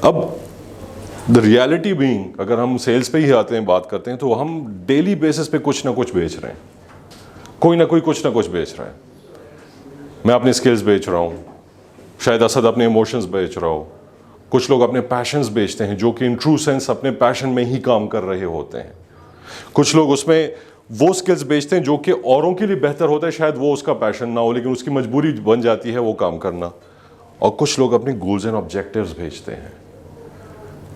اب the reality being, اگر ہم سیلس پہ ہی آتے ہیں بات کرتے ہیں، تو ہم ڈیلی بیسس پہ کچھ نہ کچھ بیچ رہے ہیں، کوئی نہ کوئی کچھ نہ کچھ بیچ رہا ہے. میں اپنے اسکلز بیچ رہا ہوں، شاید اسد اپنے ایموشنز بیچ رہا ہو، کچھ لوگ اپنے پیشنز بیچتے ہیں جو کہ ان ٹرو سینس اپنے پیشن میں ہی کام کر رہے ہوتے ہیں. کچھ لوگ اس میں وہ اسکلز بیچتے ہیں جو کہ اوروں کے لیے بہتر ہوتا ہے، شاید وہ اس کا پیشن نہ ہو لیکن اس کی مجبوری بن جاتی ہے وہ کام کرنا. اور کچھ لوگ اپنے گولز اینڈ آبجیکٹیوز بیچتے ہیں.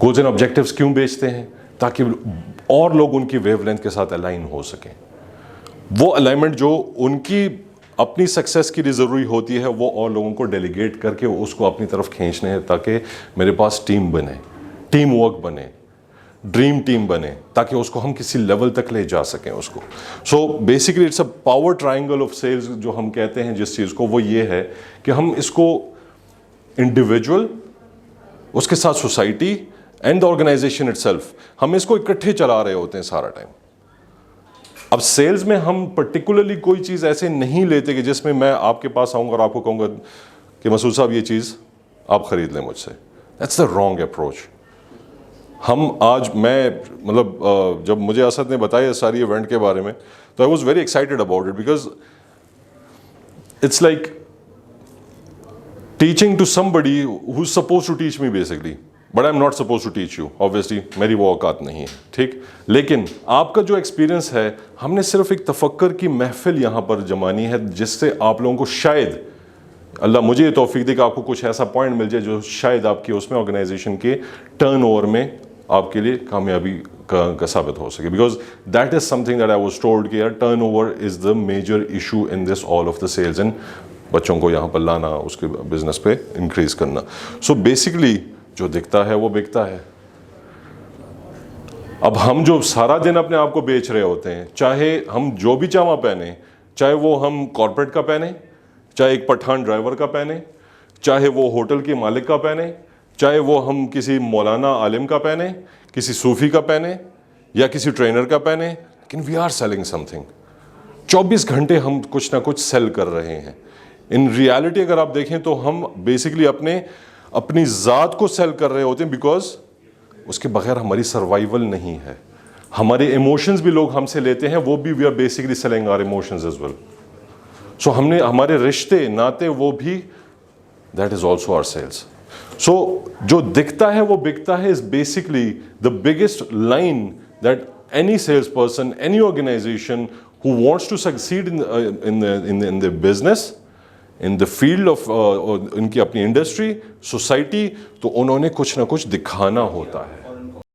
گولز اینڈ آبجیکٹیوز کیوں بیچتے ہیں؟ تاکہ اور لوگ ان کی ویو لینتھ کے ساتھ الائن ہو سکیں. وہ الائنمنٹ جو ان کی اپنی سکسیس کے لیے ضروری ہوتی ہے وہ اور لوگوں کو ڈیلیگیٹ کر کے اس کو اپنی طرف کھینچنے ہیں، تاکہ میرے پاس ٹیم بنے، ٹیم ورک بنے، ڈریم ٹیم بنے، تاکہ اس کو ہم کسی لیول تک لے جا سکیں اس کو. So basically it's a power triangle of cells جو ہم کہتے ہیں جس چیز کو، وہ یہ ہے کہ ہم اس کو انڈیویجول، اس کے ساتھ society and the organisation itself, ہم اس کو اکٹھے چلا رہے ہوتے ہیں سارا ٹائم. اب سیلز میں ہم پرٹیکولرلی کوئی چیز ایسے نہیں لیتے کہ جس میں میں آپ کے پاس آؤں گا اور آپ کو کہوں گا کہ مسعود صاحب یہ چیز آپ خرید لیں مجھ سے. That's the wrong approach. ہم آج میں مطلب جب مجھے اسد نے بتایا ساری ایونٹ کے بارے میں تو I was very excited about it, because it's like teaching to somebody who is suppose to teach me basically, but I am not suppose to teach you, obviously میری وہ اوقات نہیں ہے، ٹھیک. لیکن آپ کا جو ایکسپیرینس ہے، ہم نے صرف ایک تفکر کی محفل یہاں پر جمانی ہے جس سے آپ لوگوں کو شاید اللہ مجھے یہ توفیق دے کہ آپ کو کچھ ایسا پوائنٹ مل جائے جو شاید آپ کی اس میں آرگنائزیشن کے ٹرن اوور میں آپ کے لیے کامیابی کا ثابت ہو سکے. Because that is something that I was told کہ یار turnover is the major issue in this all of the sales, and بچوں کو یہاں پر لانا، اس کے بزنس پہ انکریز کرنا. سو بیسکلی جو دکھتا ہے وہ بکتا ہے. اب ہم جو سارا دن اپنے آپ کو بیچ رہے ہوتے ہیں، چاہے ہم جو بھی جامہ پہنیں، چاہے وہ ہم کارپوریٹ کا پہنیں، چاہے ایک پٹھان ڈرائیور کا پہنیں، چاہے وہ ہوٹل کے مالک کا پہنیں، چاہے وہ ہم کسی مولانا عالم کا پہنیں، کسی صوفی کا پہنیں یا کسی ٹرینر کا پہنیں، لیکن we are selling something. 24 گھنٹے ہم کچھ نہ کچھ سیل کر رہے ہیں. ان ریالٹی اگر آپ دیکھیں تو ہم بیسکلی اپنی ذات کو سیل کر رہے ہوتے ہیں، بیکاز اس کے بغیر ہماری سروائیول نہیں ہے. ہمارے ایموشنز بھی لوگ ہم سے لیتے ہیں، وہ بھی we are basically selling our emotions as well. So ہم نے ہمارے رشتے ناتے وہ بھی that is also our sales. So جو دکھتا ہے وہ بکتا ہے is basically the biggest line that any sales person, any organization who wants to succeed in the business, in the field of ان کی اپنی انڈسٹری، سوسائٹی، تو انہوں نے کچھ نہ کچھ دکھانا ہوتا ہے.